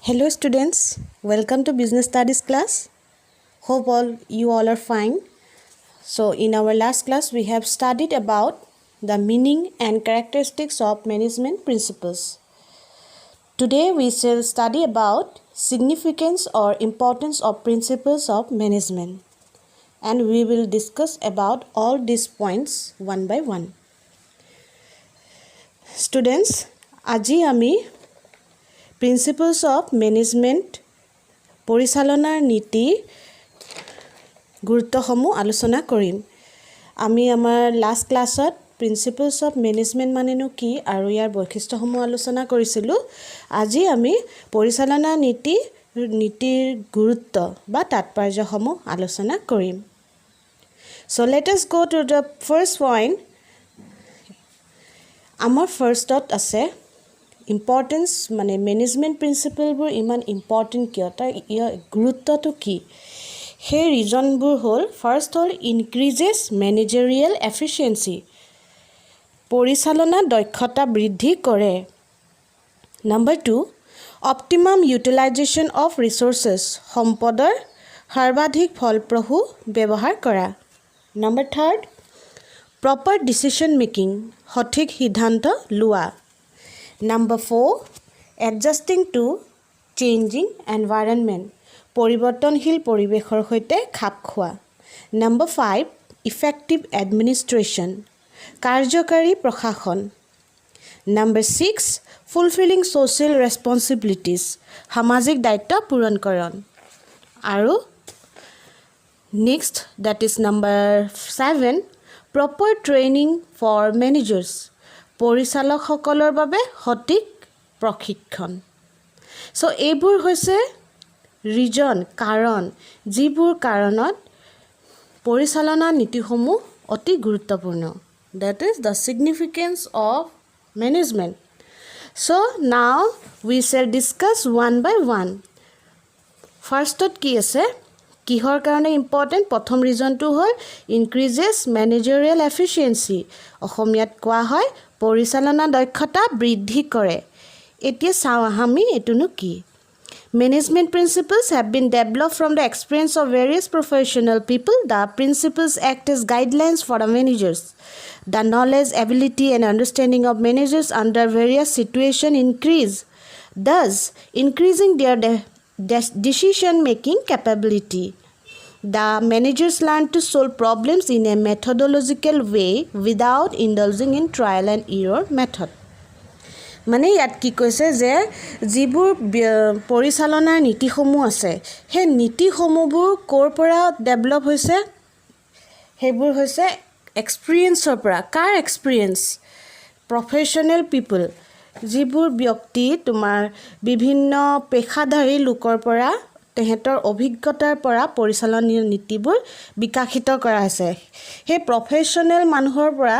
Hello students, welcome to business studies class. Hope you all are fine. So in our last class we have studied about the meaning and characteristics of management principles. Today we shall study about significance or importance of principles of management, and we will discuss about all these points one by one. Students, আজি আমি principles of management পৰিচালনাৰ নীতি গুৰুত্বসমূহ আলোচনা কৰিম। আমি আমাৰ last ক্লাছত principles of management মানেনো কি আৰু ইয়াৰ বৈশিষ্ট্যসমূহ আলোচনা কৰিছিলোঁ। আজি আমি পৰিচালনা নীতিৰ গুৰুত্ব বা তাৎপৰ্যসমূহ আলোচনা কৰিম। So let us go to the first point. আমাৰ ফাৰ্ষ্টত আছে ইম্পৰ্টেঞ্চ, মানে মেনেজমেণ্ট প্ৰিন্সিপলবোৰ ইমান ইম্পৰ্টেণ্ট কিয়, তাৰ ইয়াৰ গুৰুত্বটো কি। সেই ৰিজনবোৰ হ'ল, ফাৰ্ষ্ট হ'ল ইনক্ৰিজেছ মেনেজেৰিয়েল এফিচিয়েঞ্চি, পৰিচালনা দক্ষতা বৃদ্ধি কৰে। Number 2, optimum utilisation of resources, সম্পদৰ সৰ্বাধিক ফলপ্ৰসূ ব্যৱহাৰ কৰা। নাম্বাৰ 3, প্ৰপাৰ ডিচিশ্যন মেকিং, সঠিক সিদ্ধান্ত লোৱা। Number 4, adjusting to changing environment, পৰিৱৰ্তনশীল পৰিৱেশৰ সৈতে খাপ খোৱা। Number 5, effective administration, কাৰ্যকাৰী প্ৰশাসন। Number 6, fulfilling social responsibilities, সামাজিক দায়িত্ব পূৰণকৰণ। আৰু next, that is number 7, proper training for managers, পৰিচালকসকলৰ বাবে সঠিক প্ৰশিক্ষণ। চ' এইবোৰ হৈছে ৰিজন, কাৰণ, যিবোৰ কাৰণত পৰিচালনা নীতিসমূহ অতি গুৰুত্বপূৰ্ণ। That is the significance of management. So now we shall discuss one by one. ফাৰ্ষ্টত কি আছে, কিহৰ কাৰণে ইম্পৰ্টেণ্ট। প্ৰথম ৰিজনটো হ'ল ইনক্ৰিজেছ মেনেজেৰিয়েল এফিচিয়েঞ্চি, অসমীয়াত কোৱা হয় পৰিচালনা দক্ষতা বৃদ্ধি কৰে। এতিয়া চাওঁ আমি এইটোনো কি। Management principles have been developed from the experience of various professional people. The principles act as guidelines for the managers. The knowledge, ability, and understanding of managers under various situations increase, thus increasing their decision-making capability. The managers learn to solve problems in a methodological way without indulging in trial and error method. মানে ইয়াত কি কৈছে যে যিবোৰ পৰিচালনাৰ নীতিসমূহ আছে, সেই নীতিসমূহবোৰ ক'ৰ পৰা ডেভেলপ হৈছে, সেইবোৰ হৈছে এক্সপিৰিয়েঞ্চৰ পৰা। কাৰ এক্সপিৰিয়েঞ্চ? প্ৰফেশ্যনেল পিপল, যিবোৰ ব্যক্তি তোমাৰ বিভিন্ন পেশাধাৰী লোকৰ পৰা, তেহেঁতৰ অভিজ্ঞতাৰ পৰা পৰিচালনা নীতিবোৰ বিকশিত কৰা হৈছে। সেই প্ৰফেশ্যনেল মানুহৰ পৰা,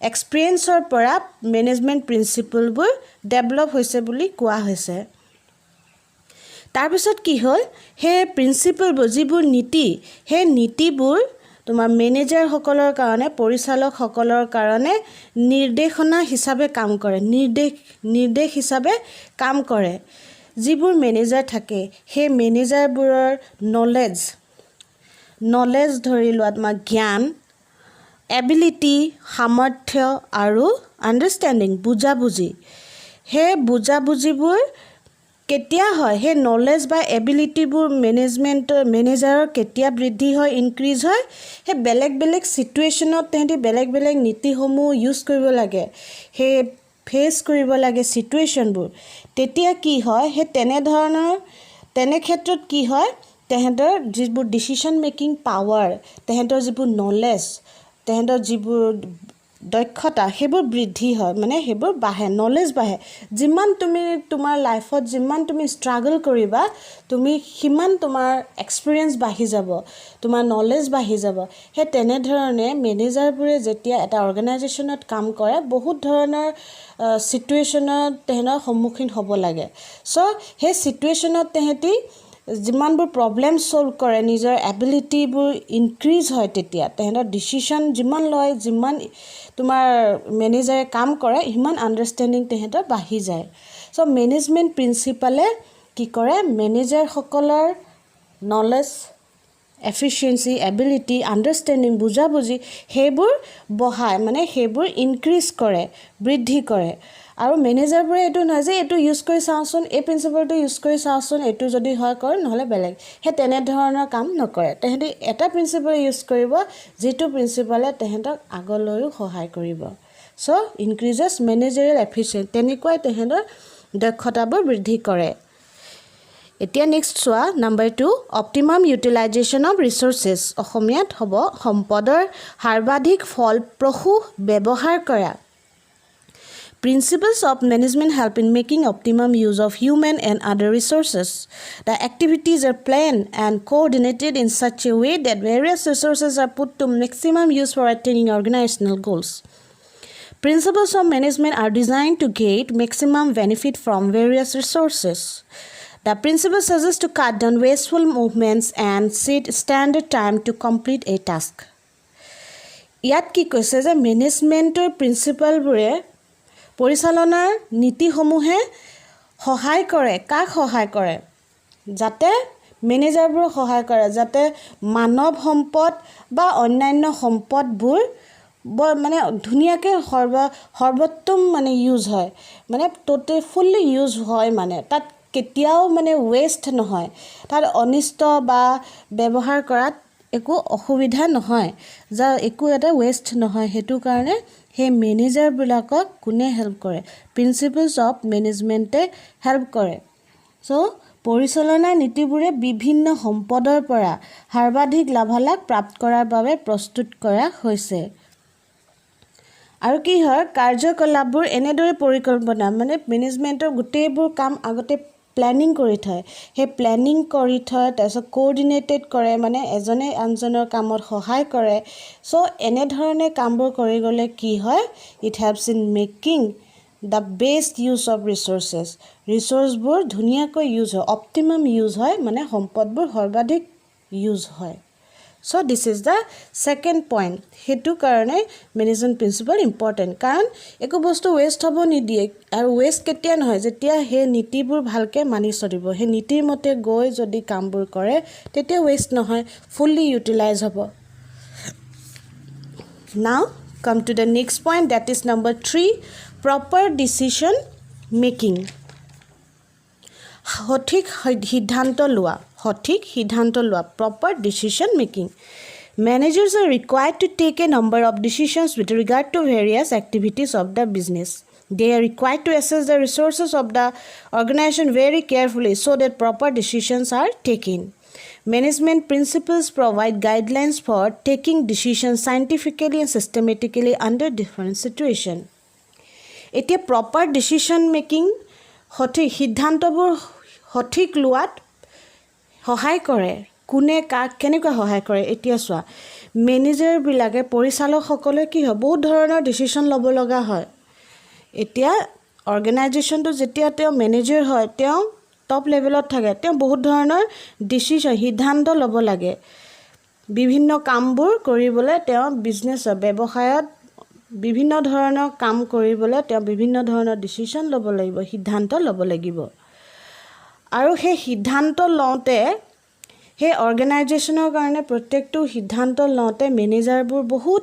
এক্সপিৰিয়েঞ্চৰ পৰা মেনেজমেণ্ট প্ৰিন্সিপলবোৰ ডেভেলপ হৈছে বুলি কোৱা হৈছে। তাৰপিছত কি হ'ল, সেই প্ৰিন্সিপলবোৰ, যিবোৰ নীতি, সেই নীতিবোৰ তোমাৰ মেনেজাৰসকলৰ কাৰণে, পৰিচালকসকলৰ কাৰণে নিৰ্দেশনা হিচাপে কাম কৰে, নিৰ্দেশ হিচাপে কাম কৰে। যিবোৰ মেনেজাৰ থাকে, সেই মেনেজাৰবোৰৰ নলেজ ধৰি লোৱা, তোমাৰ জ্ঞান, এবিলিটি, সামৰ্থ্য আৰু আণ্ডাৰষ্টেণ্ডিং, বুজাবুজি। সেই বুজাবুজিবোৰ কেতিয়া হয়, সেই নলেজ বা এবিলিটিবোৰ মেনেজাৰৰ কেতিয়া বৃদ্ধি হয়, ইনক্ৰিজ হয়, সেই বেলেগ বেলেগ চিটুৱেশ্যনত তেহেঁতি বেলেগ বেলেগ নীতিসমূহ ইউজ কৰিব লাগে, সেই ফেচ কৰিব লাগে চিটুৱেশ্যনবোৰ। তেতিয়া কি হয়, সেই তেনে ক্ষেত্ৰত কি হয়, তেহেঁতৰ যিবোৰ ডিচিশ্যন মেকিং পাৱাৰ, তেহেঁতৰ যিবোৰ নলেজ, তেহেঁতৰ যিবোৰ দক্ষতা, সেইবোৰ বৃদ্ধি হয়, মানে সেইবোৰ বাঢ়ে, নলেজ বাঢ়ে। যিমান তুমি তোমাৰ লাইফত যিমান তুমি ষ্ট্ৰাগল কৰিবা, তুমি সিমান তোমাৰ এক্সপিৰিয়েঞ্চ বাঢ়ি যাব, তোমাৰ নলেজ বাঢ়ি যাব। সেই তেনেধৰণে মেনেজাৰবোৰে যেতিয়া এটা অৰ্গেনাইজেশ্যনত কাম কৰে, বহুত ধৰণৰ চিটুৱেশ্যনত তেহেঁতৰ সন্মুখীন হ'ব লাগে। চ' সেই চিটুৱেশ্যনত তেহেঁতি যিমানবোৰ প্ৰব্লেম ছল্ভ কৰে, নিজৰ এবিলিটিবোৰ ইনক্ৰিজ হয়, তেতিয়া তেহেঁতৰ ডিচিশ্যন যিমান লয়, যিমান তোমাৰ মেনেজাৰে কাম কৰে, সিমান আণ্ডাৰষ্টেণ্ডিং তেহেঁতৰ বাঢ়ি যায়। চ' মেনেজমেণ্ট প্ৰিন্সিপালে কি কৰে মেনেজাৰসকলৰ নলেজ এফিচিয়েঞ্চি এবিলিটি আণ্ডাৰষ্টেণ্ডিং বুজাবুজি সেইবোৰ বঢ়ায় মানে সেইবোৰ ইনক্ৰিজ কৰে বৃদ্ধি কৰে আৰু মেনেজাৰবোৰে এইটো নহয় যে এইটো ইউজ কৰি চাওঁচোন এই প্ৰিন্সিপালটো ইউজ কৰি চাওঁচোন এইটো যদি হয় কৰ নহ'লে বেলেগ সেই তেনেধৰণৰ কাম নকৰে তেহেঁতি এটা প্ৰিন্সিপাল ইউজ কৰিব যিটো প্ৰিন্সিপালে তেহেঁতক আগলৈও সহায় কৰিব চ' ইনক্ৰিজেছ মেনেজাৰিয়েল এফিচিয়েঞ্চি তেনেকুৱাই তেহেঁতৰ দক্ষতাবোৰ বৃদ্ধি কৰে এতিয়া নেক্সট চোৱা number 2 optimum utilisation of resources অসমীয়াত হ'ব সম্পদৰ সৰ্বাধিক ফলপ্ৰসূ ব্যৱহাৰ কৰা Principles of management help in making optimum use of human and other resources. The activities are planned and coordinated in such a way that various resources are put to maximum use for attaining organizational goals. Principles of management are designed to get maximum benefit from various resources. The principle suggests to cut down wasteful movements and set standard time to complete a task. ইয়াত কি কৈছে যে মেনেজমেণ্টৰ প্ৰিন্সিপালবোৰে পৰিচালনাৰ নীতিসমূহে সহায় কৰে কাক সহায় কৰে যাতে মেনেজাৰবোৰ সহায় কৰে যাতে মানৱ সম্পদ বা অন্যান্য সম্পদবোৰ মানে ধুনীয়াকৈ সৰ্বোত্তম মানে ইউজ হয় মানে ফুল্লি ইউজ হয় মানে তাত কেতিয়াও মানে ৱেষ্ট নহয় তাত অনিষ্ট বা ব্যৱহাৰ কৰাত একো অসুবিধা নহয় যা একো এটা ৱেষ্ট নহয় সেইটো কাৰণে সেই মেনেজাৰবিলাকক কোনে হেল্প কৰে প্ৰিন্সিপলছ অফ মেনেজমেণ্টে হেল্প কৰে চ' পৰিচালনা নীতিবোৰে বিভিন্ন সম্পদৰ পৰা সৰ্বাধিক লাভালাভ প্ৰাপ্ত কৰাৰ বাবে প্ৰস্তুত কৰা হৈছে আৰু কি হয় কাৰ্যকলাপবোৰ এনেদৰে পৰিকল্পনা মানে মেনেজমেণ্টৰ গোটেইবোৰ কাম আগতে প্লেনিং কৰি থয় সেই প্লেনিং কৰি থয় তাৰপিছত কোঅৰ্ডিনেটেড কৰে মানে এজনে আনজনৰ কামত সহায় কৰে চ' এনেধৰণে কামবোৰ কৰি গ'লে কি হয় it helps in making the best use of ৰিচোৰ্চবোৰ ধুনীয়াকৈ ইউজ হয় অপটিমাম ইউজ হয় মানে সম্পদবোৰ সৰ্বাধিক ইউজ হয় so' this is the second point সেইটো কাৰণে মেনেজমেণ্ট প্ৰিন্সিপাল ইম্পৰ্টেণ্ট কাৰণ একো বস্তু ৱেষ্ট হ'ব নিদিয়ে আৰু ৱেষ্ট কেতিয়া নহয় যেতিয়া সেই নীতিবোৰ ভালকৈ মানি চলিব সেই নীতিৰ মতে গৈ যদি কামবোৰ কৰে তেতিয়া ৱেষ্ট নহয় ফুল্লি ইউটিলাইজ হ'ব now come to the next point that is number 3 proper decision making সঠিক সিদ্ধান্ত লোৱা proper decision making managers are required to take a number of decisions with regard to various activities of the business they are required to assess the resources of the organization very carefully so that proper decisions are taken management principles provide guidelines for taking decisions scientifically and systematically under different situations এতিয়া proper decision making সঠিক সিদ্ধান্তবোৰ সঠিক লোৱাত সহায় কৰে কোনে কাক কেনেকৈ সহায় কৰে এতিয়া চোৱা মেনেজাৰবিলাকে পৰিচালকসকলে কি হয় বহুত ধৰণৰ ডিচিশ্যন ল'ব লগা হয় এতিয়া অৰ্গেনাইজেশ্যনটো যেতিয়া তেওঁ মেনেজাৰ হয় তেওঁ টপ লেভেলত থাকে তেওঁ বহুত ধৰণৰ ডিচিশ্যন সিদ্ধান্ত ল'ব লাগে বিভিন্ন কামবোৰ কৰিবলৈ তেওঁ বিজনেছত ব্যৱসায়ত বিভিন্ন ধৰণৰ কাম কৰিবলৈ তেওঁ বিভিন্ন ধৰণৰ ডিচিশ্যন ল'ব লাগিব সিদ্ধান্ত ল'ব লাগিব আৰু সেই সিদ্ধান্ত লওঁতে সেই অৰ্গেনাইজেশ্যনৰ কাৰণে প্ৰত্যেকটো সিদ্ধান্ত লওঁতে মেনেজাৰবোৰ বহুত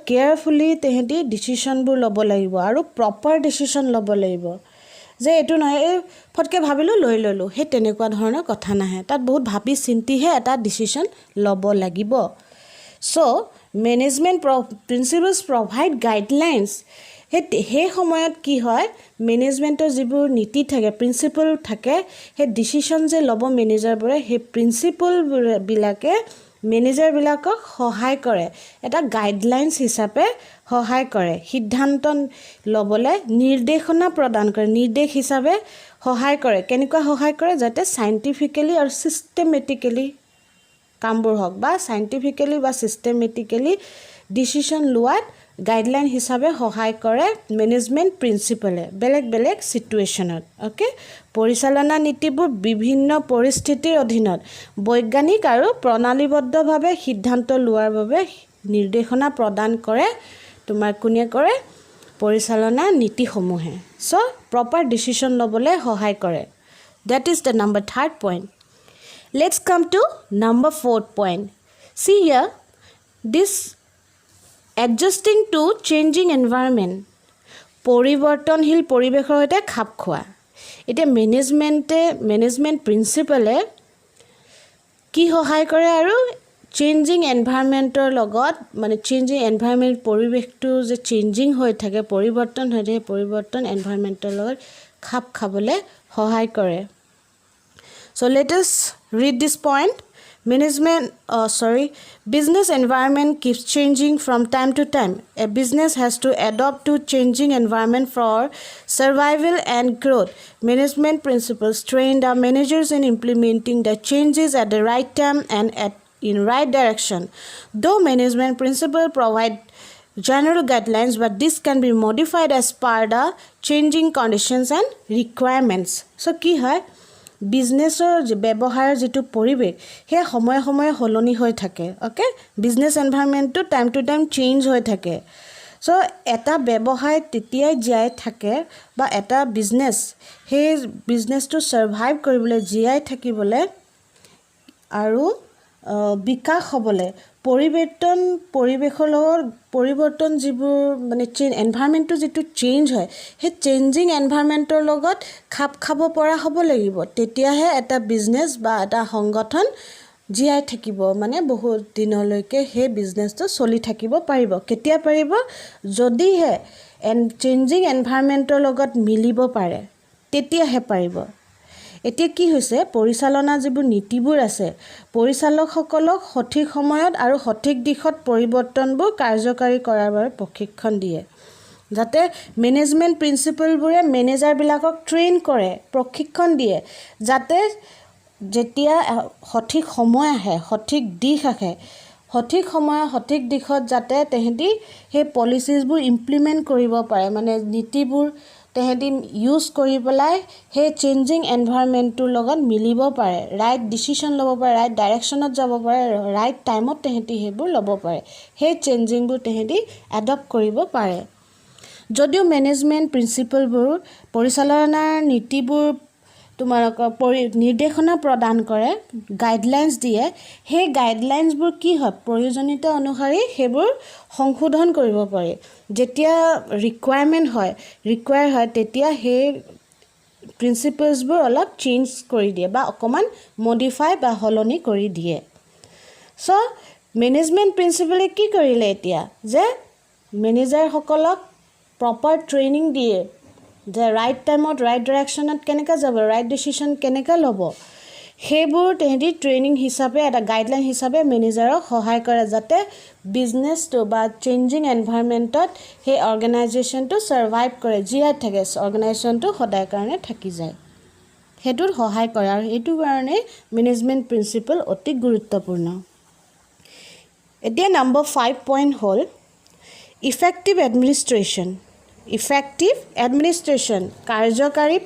কেয়াৰফুলি তেহেঁতি ডিচিশ্যনবোৰ ল'ব লাগিব আৰু প্ৰপাৰ ডিচিশ্যন ল'ব লাগিব যে এইটো নহয় এই ফটকৈ ভাবিলোঁ লৈ ল'লোঁ সেই তেনেকুৱা ধৰণৰ কথা নাহে তাত বহুত ভাবি চিন্তিহে এটা ডিচিশ্যন ল'ব লাগিব চ' মেনেজমেণ্ট প্ৰিন্সিপলছ প্ৰভাইড গাইডলাইনছ সেই সময়ত কি হয় মেনেজমেণ্টৰ যিবোৰ নীতি থাকে প্ৰিন্সিপল থাকে সেই ডিচিশ্যন যে ল'ব মেনেজাৰবোৰে সেই প্ৰিন্সিপলবিলাকে মেনেজাৰবিলাকক সহায় কৰে এটা গাইডলাইনছ হিচাপে সহায় কৰে সিদ্ধান্ত ল'বলৈ নিৰ্দেশনা প্ৰদান কৰে নিৰ্দেশ হিচাপে সহায় কৰে কেনেকুৱা সহায় কৰে যাতে চাইণ্টিফিকেলি আৰু ছিষ্টেমেটিকেলি কামবোৰ হওক বা চাইণ্টিফিকেলি বা ছিষ্টেমেটিকেলি ডিচিশ্যন লোৱাত গাইডলাইন হিচাপে সহায় কৰে মেনেজমেণ্ট প্ৰিন্সিপালে বেলেগ চিটুৱেশ্যনত অ'কে পৰিচালনা নীতিবোৰ বিভিন্ন পৰিস্থিতিৰ অধীনত বৈজ্ঞানিক আৰু প্ৰণালীবদ্ধভাৱে সিদ্ধান্ত লোৱাৰ বাবে নিৰ্দেশনা প্ৰদান কৰে তোমাৰ কোনে কৰে পৰিচালনা নীতিসমূহে চ' প্ৰপাৰ ডিচিশ্যন ল'বলৈ সহায় কৰে That is the number third point. Let's come to number fourth point. See here, this adjusting to changing environment. পৰিৱৰ্তনশীল পৰিৱেশৰ সৈতে খাপ খোৱা. এতিয়া মেনেজমেণ্ট প্ৰিন্সিপালে কি সহায় কৰে আৰু চেঞ্জিং এনভাইৰনমেণ্টৰ লগত মানে চেঞ্জিং এনভাইৰনমেণ্ট পৰিৱেশটো যে চেঞ্জিং হৈ থাকে পৰিৱৰ্তন হৈ থাকে পৰিৱৰ্তন এনভাইৰনমেণ্টৰ লগত খাপ খাবলৈ সহায় কৰে. So let us read this point. Business environment keeps changing from time to time. A business has to adapt to changing environment for survival and growth. Management principles train the managers in implementing the changes at the right time and in right direction. Though management principles provide general guidelines, but this can be modified as per the changing conditions and requirements. So কি হয় বিজনেছৰ ব্যৱহাৰৰ যেটো পৰিৱেশ হে সময় সময় হলনি হৈ থাকে. ওকে, বিজনেছ এনভাইৰনমেণ্টটো টাইম টু টাইম চেঞ্জ হৈ থাকে. সো এটা ব্যৱসায় তেতিয়াই জীয়াই থাকে বা এটা বিজনেছ সেই বিজনেছটো সাৰ্ভাইভ কৰিবলৈ জীয়াই থাকিবলৈ আৰু বিকাশ হ'বলৈ পৰিৱেশৰ লগত পৰিৱৰ্তন যিবোৰ মানে এনভাইৰনমেণ্টটো যেটো চেঞ্জ হয় সেই চেঞ্জিং এনভাইৰনমেণ্টৰ লগত খাপ খাব পৰা হ'ব লাগিব. তেতিয়াহে এটা বিজনেছ বা এটা সংগঠন জীয়াই থাকিব মানে বহুত দিনলৈকে সেই বিজনেছটো চলি থাকিব পাৰিব. কেতিয়া পাৰিব? যদিহে চেঞ্জিং এনভাইৰনমেণ্টৰ লগত মিলিব পাৰে তেতিয়াহে পাৰিব. এতিয়া কি হৈছে পৰিচালনা যিবোৰ নীতিবোৰ আছে পৰিচালকসকলক সঠিক সময়ত আৰু সঠিক দিশত পৰিৱৰ্তনবোৰ কাৰ্যকাৰী কৰাৰ বাবে প্ৰশিক্ষণ দিয়ে. যাতে মেনেজমেণ্ট প্ৰিন্সিপলবোৰে মেনেজাৰবিলাকক ট্ৰেইন কৰে প্ৰশিক্ষণ দিয়ে যাতে যেতিয়া সঠিক সময় আহে সঠিক দিশ আহে সঠিক সময় সঠিক দিশত যাতে তেহেঁতি সেই পলিচিছবোৰ ইমপ্লিমেণ্ট কৰিব পাৰে মানে নীতিবোৰ তেহেঁতি ইউজ কৰি পেলাই সেই চেঞ্জিং এনভাইৰনমেণ্টটোৰ লগত মিলিব পাৰে ৰাইট ডিচিশ্যন ল'ব পাৰে ৰাইট ডাইৰেকশ্যনত যাব পাৰে ৰাইট টাইমত তেহেঁতি সেইবোৰ ল'ব পাৰে সেই চেঞ্জিংবোৰ তেহেঁতি এডপ্ট কৰিব পাৰে. যদিও মেনেজমেণ্ট প্ৰিন্সিপলবোৰ পৰিচালনাৰ নীতিবোৰ তোমালোকৰ নিৰ্দেশনা প্ৰদান কৰে গাইডলাইন্স দিয়ে সেই গাইডলাইন্সবোৰ কি হয় প্ৰয়োজনীয়তা অনুসৰি সেইবোৰ সংশোধন কৰিব পাৰি. যেতিয়া ৰিকুৱাৰমেণ্ট হয় তেতিয়া সেই প্ৰিন্সিপলছবোৰ অলপ চেঞ্জ কৰি দিয়ে বা অকণমান মডিফাই বা সলনি কৰি দিয়ে. চ' মেনেজমেণ্ট প্ৰিন্সিপলে কি কৰিলে এতিয়া যে মেনেজাৰসকলক প্ৰপাৰ ট্ৰেইনিং দিয়ে যে ৰাইট টাইমত ৰাইট ডাইৰেকশ্যনত কেনেকৈ যাব ৰাইট ডিচিশ্যন কেনেকৈ ল'ব সেইবোৰ তেহেঁতি ট্ৰেইনিং হিচাপে এটা গাইডলাইন হিচাপে মেনেজাৰক সহায় কৰে যাতে বিজনেছটো বা চেঞ্জিং এনভাইৰনমেণ্টত সেই অৰ্গেনাইজেশ্যনটো ছাৰ্ভাইভ কৰে জীয়াই থাকে অৰ্গেনাইজেশ্যনটো সদায় কাৰণে থাকি যায় সেইটোত সহায় কৰে আৰু এইটো কাৰণে মেনেজমেণ্ট প্ৰিন্সিপল অতি গুৰুত্বপূৰ্ণ. এতিয়া নম্বৰ 5 পইণ্ট হ'ল ইফেক্টিভ এডমিনিষ্ট্ৰেশ্যন. ইফেক্টিভ এডমিনিষ্ট্ৰেশ্যন কাৰ্যকাৰী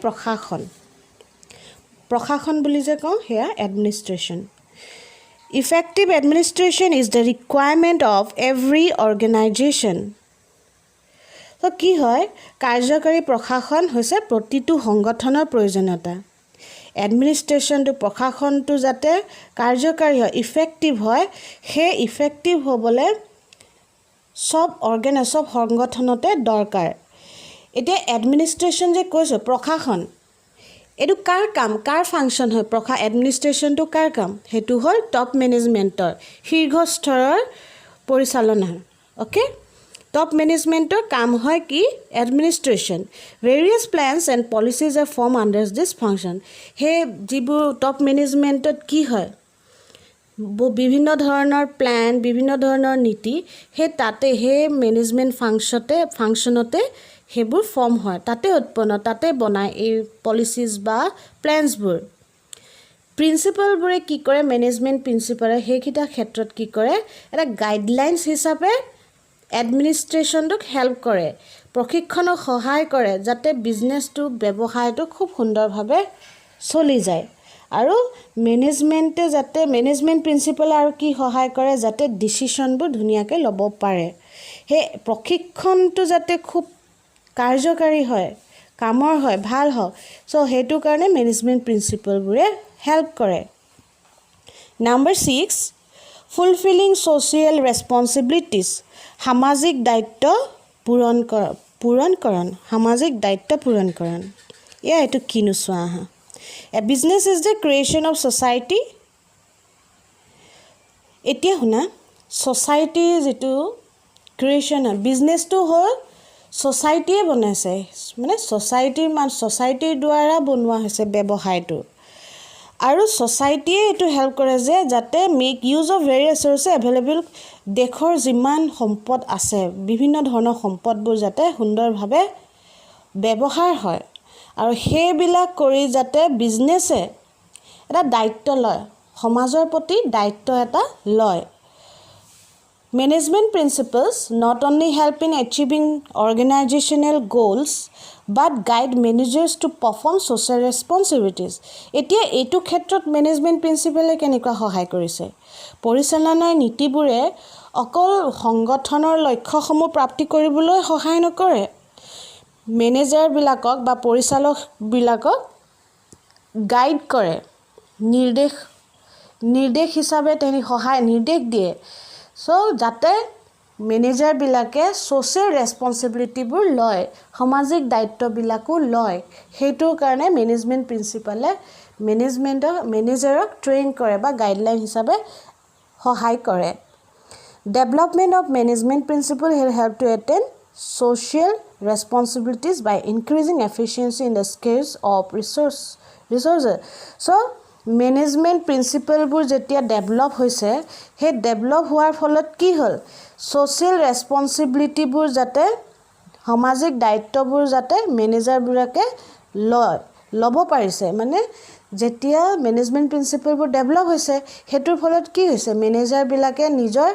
প্ৰশাসন বুলি যে কওঁ সেয়া administration. Effective administration is the requirement of every organisation. তো কি হয় কাৰ্যকাৰী প্ৰশাসন হৈছে প্ৰতিটো সংগঠনৰ প্ৰয়োজনীয়তা. এডমিনিষ্ট্ৰেশ্যনটো প্ৰশাসনটো যাতে কাৰ্যকাৰী হয় ইফেক্টিভ হয় সেই ইফেক্টিভ হ'বলৈ সব সংগঠনতে দৰকাৰ. এতিয়া এডমিনিষ্ট্ৰেশ্যন যে কৈছোঁ প্ৰশাসন এইটো কাৰ কাম কাৰ ফাংচন হয় এডমিনিষ্ট্ৰেশ্যনটো কাৰ কাম সেইটো হ'ল টপ মেনেজমেণ্টৰ শীৰ্ষস্তৰৰ পৰিচালনা. অ'কে টপ মেনেজমেণ্টৰ কাম হয় কি administration. Various plans and policies are form under this function. সেই যিবোৰ টপ মেনেজমেণ্টত কি হয় বিভিন্ন ধৰণৰ প্লেন বিভিন্ন ধৰণৰ নীতি সেই তাতে সেই মেনেজমেণ্ট ফাংচনতে সেইবোৰ ফৰ্ম হয় তাতে উৎপন্ন তাতে বনায় এই পলিচিজ বা প্লেনছবোৰ. প্ৰিন্সিপালবোৰে কি কৰে মেনেজমেণ্ট প্ৰিন্সিপালে সেইকেইটা ক্ষেত্ৰত কি কৰে এটা গাইডলাইন্স হিচাপে এডমিনিষ্ট্ৰেশ্যনটোক হেল্প কৰে প্ৰশিক্ষণক সহায় কৰে যাতে বিজনেছটো ব্যৱসায়টো খুব সুন্দৰভাৱে চলি যায়. আৰু মেনেজমেণ্টে যাতে মেনেজমেণ্ট প্ৰিন্সিপালে আৰু কি সহায় কৰে যাতে ডিচিশ্যনবোৰ ধুনীয়াকৈ ল'ব পাৰে. সেই প্ৰশিক্ষণটো যাতে খুব কাৰ্যকাৰী হয় কামৰ হয় ভাল হওক সো হেতু কাৰণে মেনেজমেন্ট প্ৰিন্সিপলবোৰে হেল্প কৰে নাম্বাৰ 6 ফুলফিলিং সোশিয়াল ৰেসপন্সিবিলিটিজ সামাজিক দায়িত্ব পূৰণকৰণ সামাজিক দায়িত্ব পূৰণকৰণ এটো কিনো চোৱা A business is the creation of society এতিয়া শুনা society যেটো creation business to hall society বনাইছে মানে society দ্বাৰা বনোৱা হৈছে ব্যৱসায়টো আৰু society এটো হেল্প কৰে যে যাতে make use of various resources available দেশৰ যিমান সম্পদ আছে বিভিন্ন ধৰণৰ সম্পদবোৰ যাতে সুন্দৰভাৱে ব্যৱহাৰ হয় আৰু হেবিলাক কৰি যাতে বিজনেছে এটা দায়িত্ব লয় সমাজৰ প্ৰতি দায়িত্ব এটা লয় Management principles not only help in achieving organizational goals but guide managers to perform social responsibilities. এতিয়া এটো ক্ষেত্ৰত management principle কেনেকুৱা সহায় কৰিছে পৰিচালনাৰ নীতিবোৰে অকল সংগঠনৰ লক্ষ্যসমূহ প্ৰাপ্তি কৰিবলৈ সহায় নকৰে মেনেজাৰ বিলাকক বা পৰিচালক বিলাকক গাইড কৰে নিৰ্দেশ হিচাপে তেনি সহায় নিৰ্দেশ দিয়ে সো যাতে মেনেজাৰ বিলাকে সোশ্যাল ৰেসপন্সিবিলিটিবোৰ লয় সামাজিক দায়িত্ববিলাকো লয় হেতুৰ কাৰণে মেনেজমেন্ট প্ৰিন্সিপালে মেনেজাৰক ট্ৰেইন কৰে বা গাইডলাইন হিচাপে সহায় কৰে development of management principle help to attain social responsibilities by increasing efficiency in the scales of resources so Management principle বোৰ যেতিয়া ডেভেলপ হৈছে হে ডেভেলপ হোৱাৰ ফলত কি হল সোশ্যাল ৰেসপন্সিবিলিটি বোৰ যাতে সামাজিক দায়িত্ববোৰ যাতে মেনেজাৰ বিলাকে লব পাৰিছে মানে যেতিয়া মেনেজমেন্ট প্ৰিন্সিপল বোৰ ডেভেলপ হৈছে হেতুৰ ফলত কি হৈছে মেনেজাৰ বিলাকে নিজৰ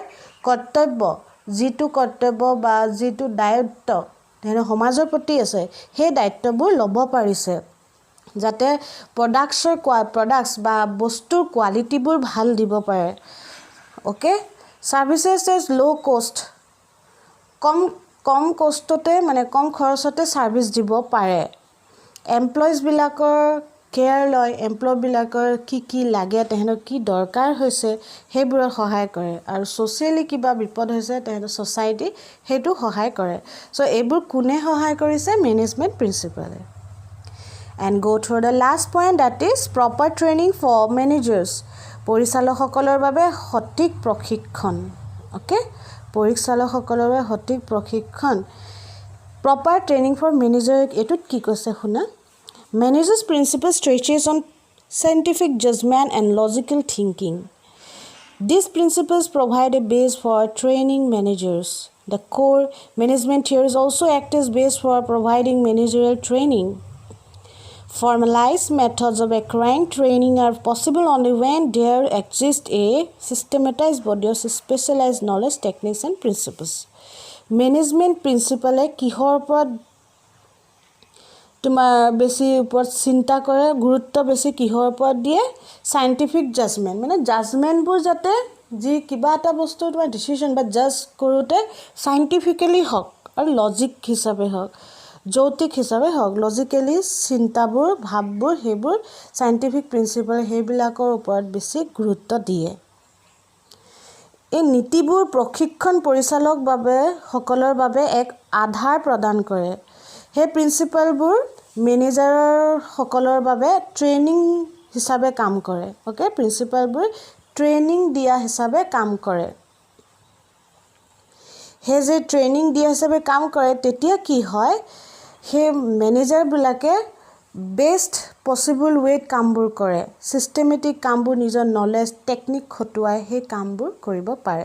কৰ্তব্য যিটো কৰ্তব্য বা যিটো দায়িত্ব তেনে সমাজৰ প্ৰতি আছে হে দায়িত্ববোৰ লব পাৰিছে যাতে প্ৰডাক্টছ বা বস্তুৰ কোৱালিটিবোৰ ভাল দিব পাৰে ওকে সাৰ্ভিসেস ইজ লো কষ্ট কম কষ্টতে মানে কম খৰচতে সাৰ্ভিস দিব পাৰে এমপ্লয়িজ বিলাকৰ কেয়াৰ লয় এমপ্লয় বিলাকৰ কি লাগে তেহেনৰ কি দৰকাৰ হৈছে হেবোৰৰ সহায় কৰে আৰু সোশ্যালি কিবা বিপদ হৈছে তেহেনৰ সোসাইটি হেতু সহায় কৰে সো এইবোৰ কোনে সহায় কৰিছে management প্ৰিন্সিপলে And go through the last point that is proper training for managers. পৰিচালকসকলৰ বাবে সঠিক প্ৰশিক্ষণ ওকে পৰিচালকসকলৰ বাবে সঠিক প্ৰশিক্ষণ proper training for manager এটুত কি কৈছে শুনা managers principle stretches on scientific judgment and logical thinking these principles provide a base for training managers the core management theories also act as base for providing managerial training Formalized methods of acquiring training are possible only when there exists a systematized body of specialized knowledge, techniques, and principles. Management principle কিহৰ ওপৰত তোমাৰ বেছি ওপৰত চিন্তা কৰে গুৰুত্ব বেছি কিহৰ ওপৰত দিয়ে সাইন্টিফিক জাজমেন্ট মানে জাজমেন্টবোৰ যাতে যি কিবা এটা বস্তু তোমাৰ ডিসিশন বা জাজ কৰোতে সাইন্টিফিক্যালি হক আৰু লজিক হিচাপে হক যৌতিক হিচাপে হক লজিক্যালি চিন্তাবোৰ ভাববোৰ হেবোৰ সাইন্টিফিক প্ৰিন্সিপল হেবিলাকৰ ওপৰত বেছি গুৰুত্ব দিয়ে এই নীতিবোৰ প্ৰশিক্ষণ পৰিচালক বাবে সকলৰ বাবে এক আধাৰ প্ৰদান কৰে হে প্ৰিন্সিপলবোৰ মেনেজাৰৰ সকলৰ বাবে ট্ৰেইনিং হিচাপে কাম কৰে ওকে প্ৰিন্সিপলবোৰ ট্ৰেইনিং দিয়া হিচাপে কাম কৰে হে যে ট্ৰেইনিং দিয়া হিচাপে কাম কৰে তেতিয়া কি হয় হে মেনেজাৰ বিলাকে বেস্ট পসিবল ৱে কামবোৰ কৰে সিস্টেমেটিক কামবোৰ নিজৰ নলেজ টেকনিক খটুৱাই হে কামবোৰ কৰিব পাৰে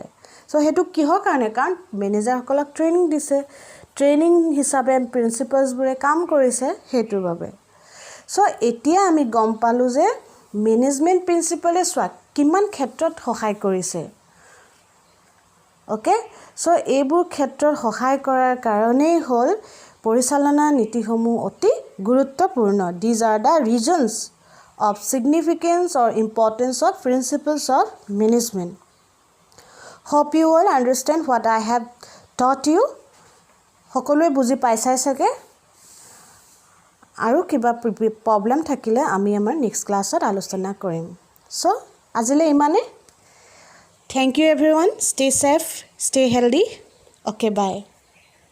সো হেতু কিহৰ কাৰণে কাৰণ মেনেজাৰ সকলক ট্ৰেইনিং দিছে ট্ৰেইনিং হিচাপে প্ৰিন্সিপলছ বোৰে কাম কৰিছে হেতুৰ বাবে সো এতিয়া আমি গম পালো যে মেনেজমেন্ট প্ৰিন্সিপলে কিমান ক্ষেত্ৰত সহায় কৰিছে ওকে সো এইবোৰ ক্ষেত্ৰত সহায় কৰাৰ কাৰণেই হল পৰিচালনা নীতিসমূহ অতি গুৰুত্বপূৰ্ণ these are the reasons of significance or importance of principles of management hope you all understand what I have taught you সকলোৱে বুজি পাইছাই সকে আৰু কিবা প্ৰব্লেম থাকিলে আমি আমাৰ নেক্সট ক্লাছত আলোচনা কৰিম চ' আজিলৈ ইমানে thank you everyone stay safe stay healthy okay by